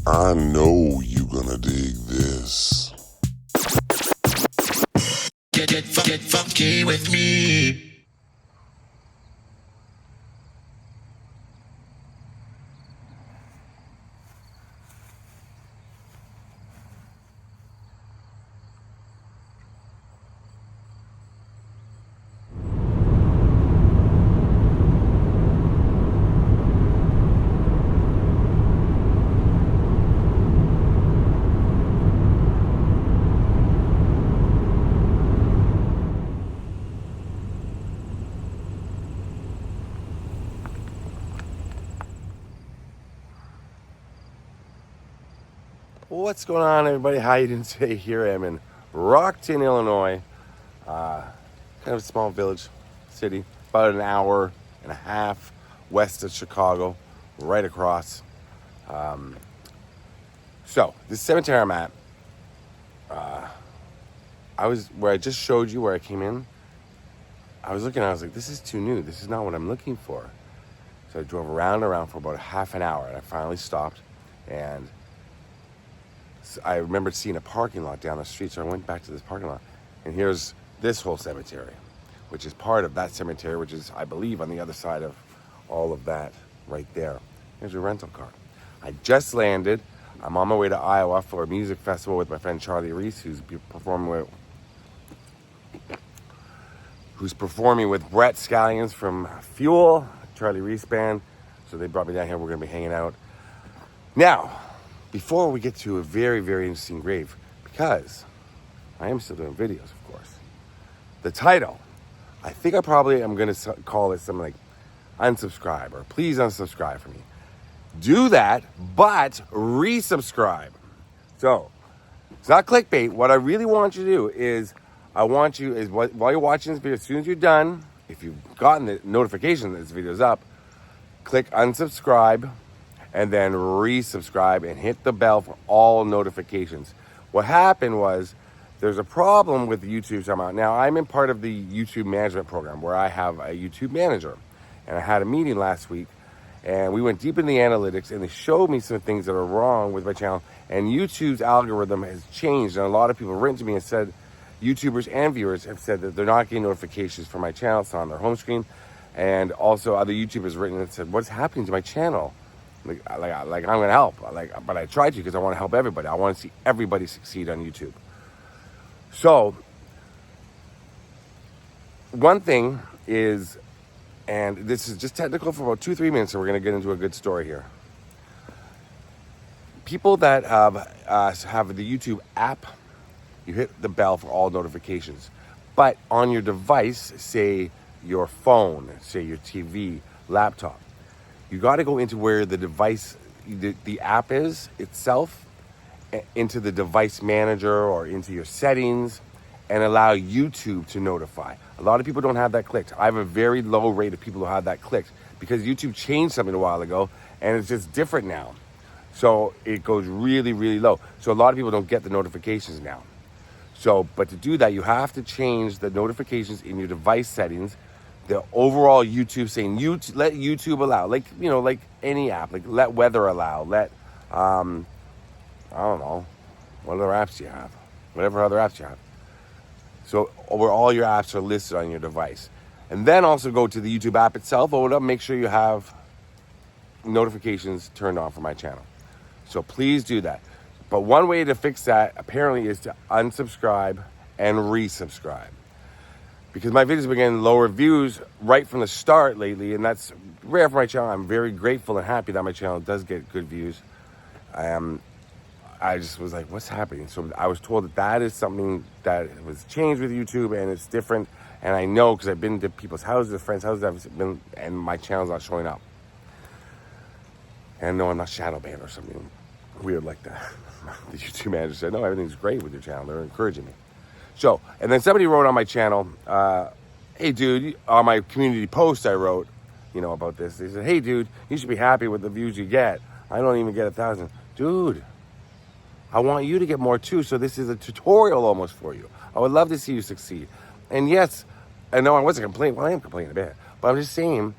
I know you gonna dig this. Get funky with me. What's going on, everybody? How you doing today? Here I am in Rockton, Illinois. Kind of a small village, city, about an hour and a half west of Chicago, right across. So, this cemetery I'm at, I was where I just showed you where I came in. I was looking, I was like, this is too new. This is not what I'm looking for. So I drove around for about half an hour, and I finally stopped, and I remembered seeing a parking lot down the street, so I went back to this parking lot, and here's this whole cemetery, which is part of that cemetery, which is, I believe, on the other side of all of that right there. Here's your rental car. I just landed. I'm on my way to Iowa for a music festival with my friend Charlie Reese, who's performing with Brett Scallions from Fuel, Charlie Reese band. So they brought me down here. We're going to be hanging out. Now, before we get to a very, very interesting grave, because I am still doing videos, of course, the title, I think I probably am going to call it something like unsubscribe, or please unsubscribe for me. Do that, but resubscribe. So, it's not clickbait. What I really want you to do is, while you're watching this video, as soon as you're done, if you've gotten the notification that this video is up, click unsubscribe, and then resubscribe and hit the bell for all notifications. What happened was, there's a problem with YouTube somehow. Now, I'm in part of the YouTube management program where I have a YouTube manager. And I had a meeting last week, and we went deep in the analytics, and they showed me some things that are wrong with my channel. And YouTube's algorithm has changed, and a lot of people have written to me and said, YouTubers and viewers have said that they're not getting notifications for my channel. It's on their home screen. And also other YouTubers written and said, what's happening to my channel? Like I'm going to help. But I tried to, because I want to help everybody. I want to see everybody succeed on YouTube. So, one thing is, and this is just technical for about 2-3 minutes, so we're going to get into a good story here. People that have the YouTube app, you hit the bell for all notifications. But on your device, say your phone, say your TV, laptop, you got to go into where the device, the app is itself, into the device manager or into your settings, and allow YouTube to notify. A lot of people don't have that clicked. I have a very low rate of people who have that clicked because YouTube changed something a while ago, and it's just different now. So it goes really, really low. So a lot of people don't get the notifications now. So, but to do that, you have to change the notifications in your device settings. The overall YouTube saying, let YouTube allow, like any app, like let weather allow, let, I don't know, what other apps do you have? Whatever other apps you have. So where all your apps are listed on your device. And then also go to the YouTube app itself, open it up, make sure you have notifications turned on for my channel. So please do that. But one way to fix that apparently is to unsubscribe and resubscribe. Because my videos have been getting lower views right from the start lately, and that's rare for my channel. I'm very grateful and happy that my channel does get good views. I just was like, what's happening? So I was told that is something that was changed with YouTube, and it's different. And I know because I've been to people's houses, friends' houses, and my channel's not showing up. And no, I'm not shadow banned or something weird like that. The YouTube manager said, no, everything's great with your channel. They're encouraging me. So, and then somebody wrote on my channel, hey, dude, on my community post I wrote, about this. They said, hey, dude, you should be happy with the views you get. I don't even get 1,000. Dude, I want you to get more too, so this is a tutorial almost for you. I would love to see you succeed. And yes, I know I wasn't complaining. Well, I am complaining a bit. But I'm just saying,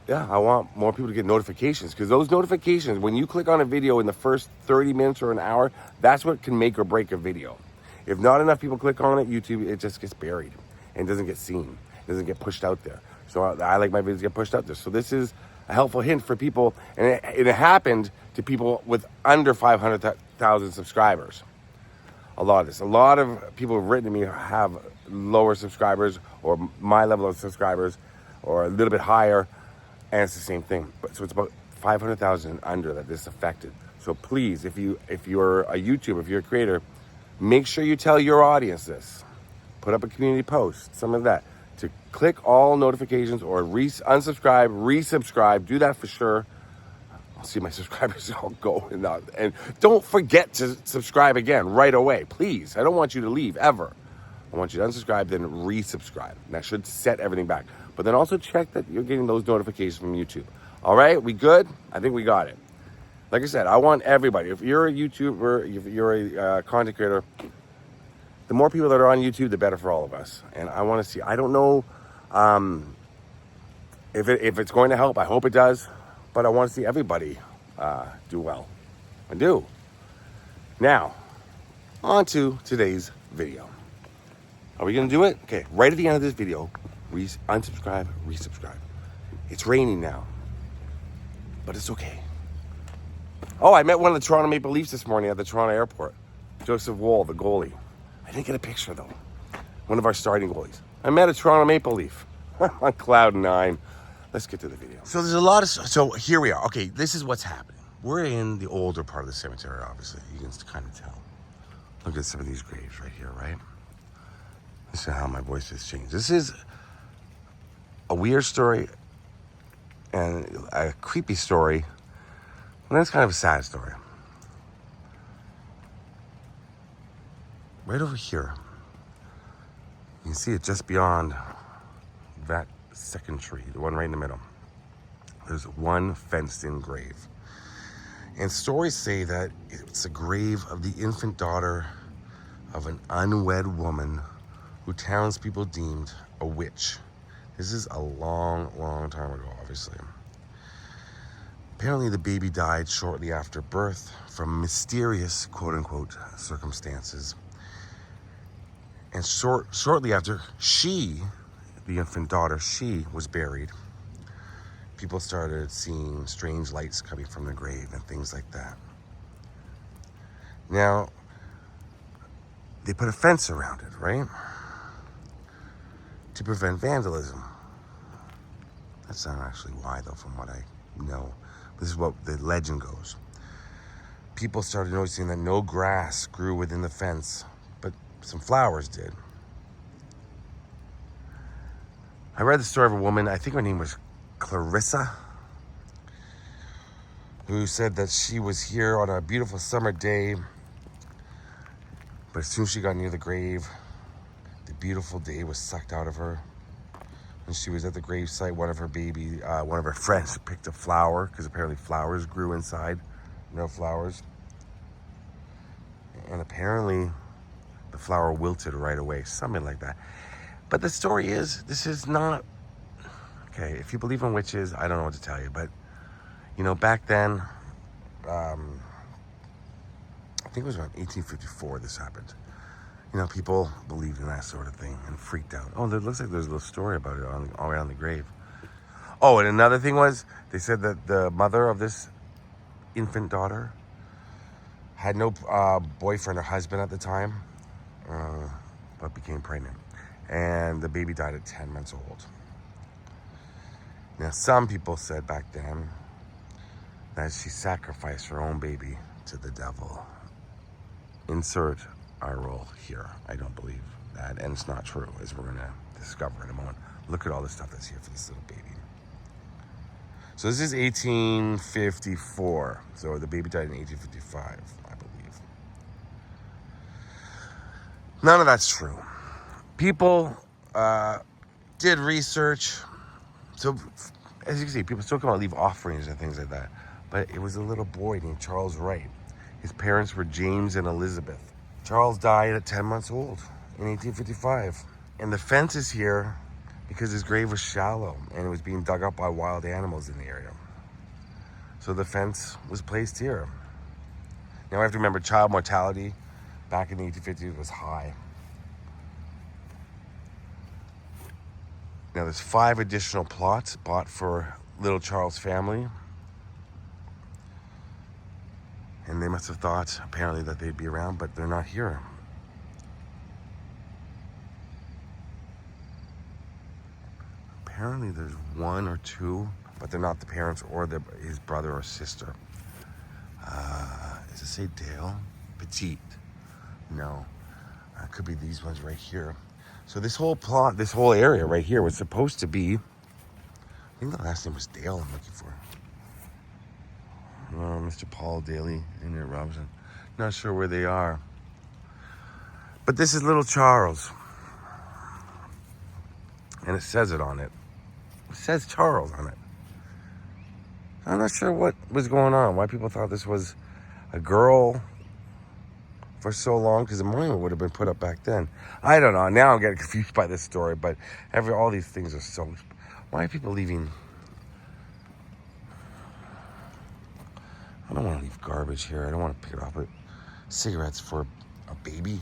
Yeah, I want more people to get notifications, because those notifications, when you click on a video in the first 30 minutes or an hour, that's what can make or break a video. If not enough people click on it, YouTube, it just gets buried and doesn't get seen. It doesn't get pushed out there. So I like my videos to get pushed out there. So this is a helpful hint for people. And it happened to people with under 500,000 subscribers. A lot of people have written to me have lower subscribers or my level of subscribers or a little bit higher. And it's the same thing. So it's about 500,000 and under that this affected. So please, if you're a YouTuber, if you're a creator, make sure you tell your audience this. Put up a community post, some of that. To click all notifications or unsubscribe, resubscribe. Do that for sure. I'll see my subscribers all go. And don't forget to subscribe again right away, please. I don't want you to leave ever. I want you to unsubscribe, then resubscribe. And that should set everything back. But then also check that you're getting those notifications from YouTube. All right, we good? I think we got it. Like I said, I want everybody. If you're a YouTuber, if you're a content creator, the more people that are on YouTube, the better for all of us. And I want to see, I don't know if it's going to help. I hope it does. But I want to see everybody do well. I do. Now, on to today's video. Are we going to do it? Okay, right at the end of this video, unsubscribe, resubscribe. It's raining now, but it's okay. Oh, I met one of the Toronto Maple Leafs this morning at the Toronto airport. Joseph Woll, the goalie. I didn't get a picture, though. One of our starting goalies. I met a Toronto Maple Leaf on cloud 9. Let's get to the video. So there's a lot of... So here we are. Okay, this is what's happening. We're in the older part of the cemetery, obviously. You can kind of tell. Look at some of these graves right here, right? This is how my voice has changed. This is a weird story and a creepy story. And that's kind of a sad story. Right over here, you can see it just beyond that second tree, the one right in the middle. There's one fenced-in grave. And stories say that it's a grave of the infant daughter of an unwed woman who townspeople deemed a witch. This is a long, long time ago, obviously. Apparently, the baby died shortly after birth from mysterious, quote-unquote, circumstances. And shortly after the infant daughter, she was buried, people started seeing strange lights coming from the grave and things like that. Now, they put a fence around it, right? To prevent vandalism. That's not actually why, though, from what I know. This is what the legend goes. People started noticing that no grass grew within the fence, but some flowers did. I read the story of a woman, I think her name was Clarissa, who said that she was here on a beautiful summer day, but as soon as she got near the grave, the beautiful day was sucked out of her. When she was at the grave site, one of her friends picked a flower, because apparently flowers grew inside, no flowers. And apparently the flower wilted right away, something like that. But the story is, this is not, okay, if you believe in witches, I don't know what to tell you, but, back then, I think it was around 1854 this happened. People believed in that sort of thing and freaked out. Oh, it looks like there's a little story about it all around the grave. Oh, and another thing was, they said that the mother of this infant daughter had no boyfriend or husband at the time, but became pregnant. And the baby died at 10 months old. Now, some people said back then that she sacrificed her own baby to the devil. Insert our role here. I don't believe that, and it's not true, as we're going to discover in a moment. Look at all the stuff that's here for this little baby. So this is 1854. So the baby died in 1855, I believe. None of that's true. People did research. So, as you can see, people still come out and leave offerings and things like that. But it was a little boy named Charles Wright. His parents were James and Elizabeth. Charles died at 10 months old in 1855. And the fence is here because his grave was shallow and it was being dug up by wild animals in the area. So the fence was placed here. Now I have to remember child mortality back in the 1850s was high. Now there's 5 additional plots bought for little Charles' family. And they must have thought, apparently, that they'd be around, but they're not here. Apparently there's 1 or 2, but they're not the parents or his brother or sister. Does it say Dale? Petite. No. It could be these ones right here. So this whole plot, this whole area right here was supposed to be, I think the last name was Dale I'm looking for. Mr. Paul Daly, Indian Robinson. Not sure where they are. But this is little Charles. And it says it on it. It says Charles on it. I'm not sure what was going on, why people thought this was a girl for so long, because the monument would have been put up back then. I don't know. Now I'm getting confused by this story, but all these things are so... Why are people leaving... I don't want to leave garbage here. I don't want to pick it off, but cigarettes for a baby.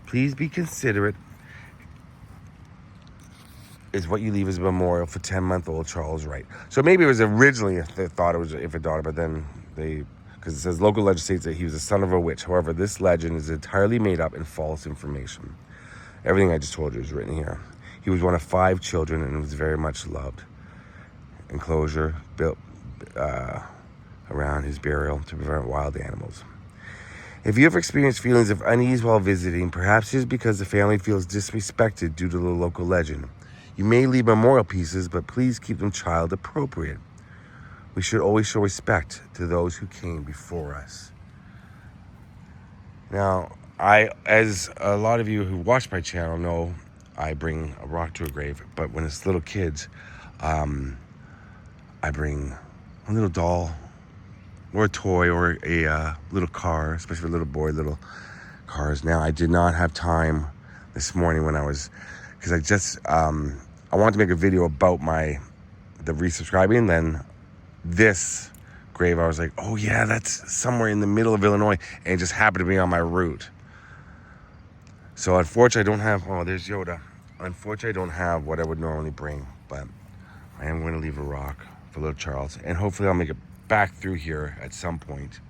Please be considerate. Is what you leave as a memorial for 10-month-old Charles Wright. So maybe it was originally, they thought it was if a daughter, but then because it says local legend states that he was the son of a witch. However, this legend is entirely made up and false information. Everything I just told you is written here. He was one of 5 children and was very much loved. Enclosure built around his burial to prevent wild animals. If you ever experienced feelings of unease while visiting, perhaps it is because the family feels disrespected due to the local legend. You may leave memorial pieces, but please keep them child appropriate. We should always show respect to those who came before us. Now, as a lot of you who watch my channel know, I bring a rock to a grave, but when it's little kids, I bring a little doll or a toy or a little car, especially for a little boy, little cars. Now, I did not have time this morning because I just, I wanted to make a video about the resubscribing. Then this grave, I was like, oh yeah, that's somewhere in the middle of Illinois. And it just happened to be on my route. So unfortunately, I don't have, oh, there's Yoda. Unfortunately, I don't have what I would normally bring, but I am going to leave a rock for little Charles. And hopefully I'll make it back through here at some point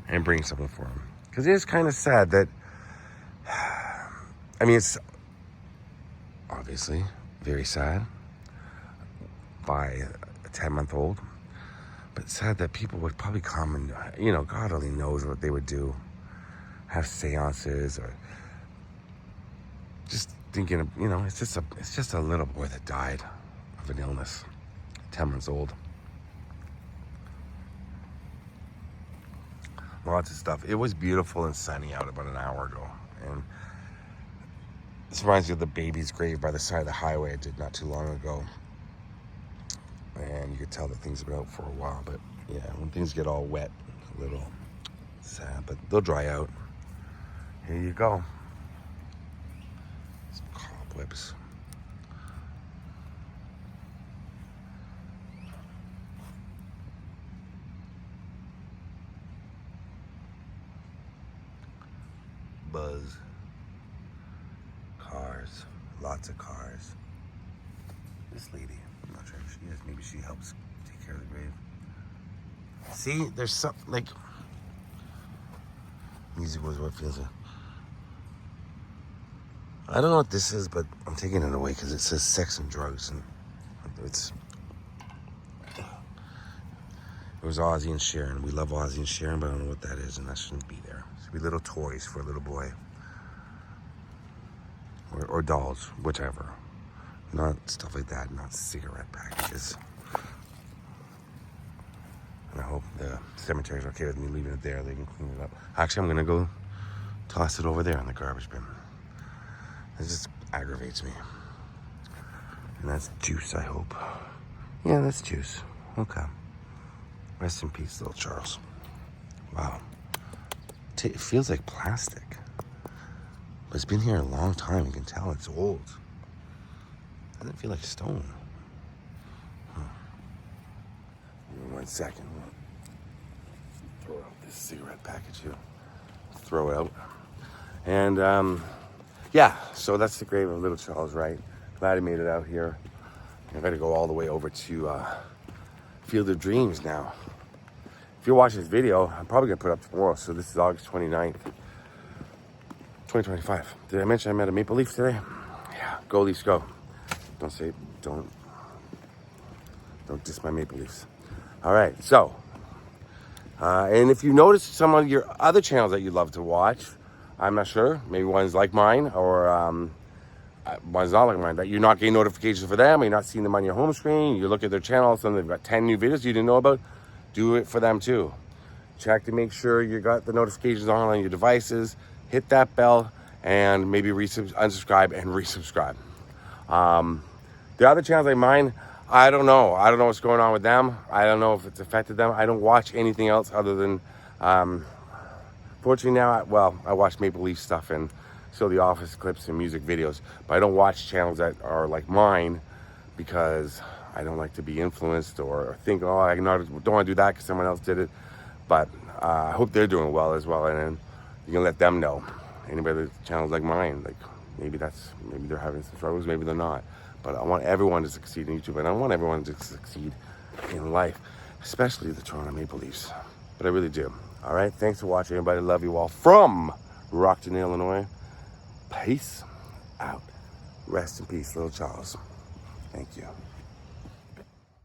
and bring something for him. Because it is kind of sad that, I mean, it's obviously very sad by a 10-month-old, but it's sad that people would probably come and, God only knows what they would do. Have seances or just thinking of, it's just a little boy that died of an illness, 10 months old. Lots of stuff. It was beautiful and sunny out about an hour ago. And this reminds me of the baby's grave by the side of the highway I did not too long ago. And you could tell that things have been out for a while. But yeah, when things get all wet, a little sad. But they'll dry out. Here you go. Some cobwebs. Buzz. Cars. Lots of cars. This lady, I'm not sure if she is. Maybe she helps take care of the grave. See, there's something like... Music was what feels it. I don't know what this is, but I'm taking it away because it says sex and drugs, and it was Ozzy and Sharon. We love Ozzy and Sharon, but I don't know what that is, and that shouldn't be there. It should be little toys for a little boy. Or dolls, whichever. Not stuff like that, not cigarette packages. And I hope the cemetery's okay with me leaving it there. They can clean it up. Actually, I'm going to go toss it over there in the garbage bin. It just aggravates me. And that's juice, I hope. Yeah, that's juice. Okay. Rest in peace, little Charles. Wow. It feels like plastic. But it's been here a long time. You can tell it's old. Doesn't feel like stone. Give me 1 second. Throw out this cigarette package here. Throw it out. And yeah, so that's the grave of little Charles Wright. Glad he made it out here. I got to go all the way over to Field of Dreams now. If you're watching this video, I'm probably going to put it up tomorrow. So this is August 29th, 2025. Did I mention I met a Maple Leaf today? Yeah, go Leafs, go. Don't diss my Maple Leafs. All right, so, and if you notice some of your other channels that you love to watch, I'm not sure, maybe one's like mine or one's not like mine, that you're not getting notifications for them, or you're not seeing them on your home screen, you look at their channel, and they've got 10 new videos you didn't know about, do it for them too. Check to make sure you got the notifications on your devices, hit that bell, and maybe unsubscribe and resubscribe. The other channels like mine, I don't know what's going on with them. I don't know if it's affected them. I don't watch anything else other than, fortunately now, I watch Maple Leaf stuff and still The Office clips and music videos, but I don't watch channels that are like mine because I don't like to be influenced or think, oh, I don't want to do that because someone else did it. But I hope they're doing well as well, and then you can let them know. Anybody that channels like mine, like maybe they're having some struggles, maybe they're not. But I want everyone to succeed in YouTube, and I want everyone to succeed in life, especially the Toronto Maple Leafs. But I really do. All right, thanks for watching, everybody. Love you all from Rockton, Illinois. Peace out. Rest in peace, little Charles. Thank you.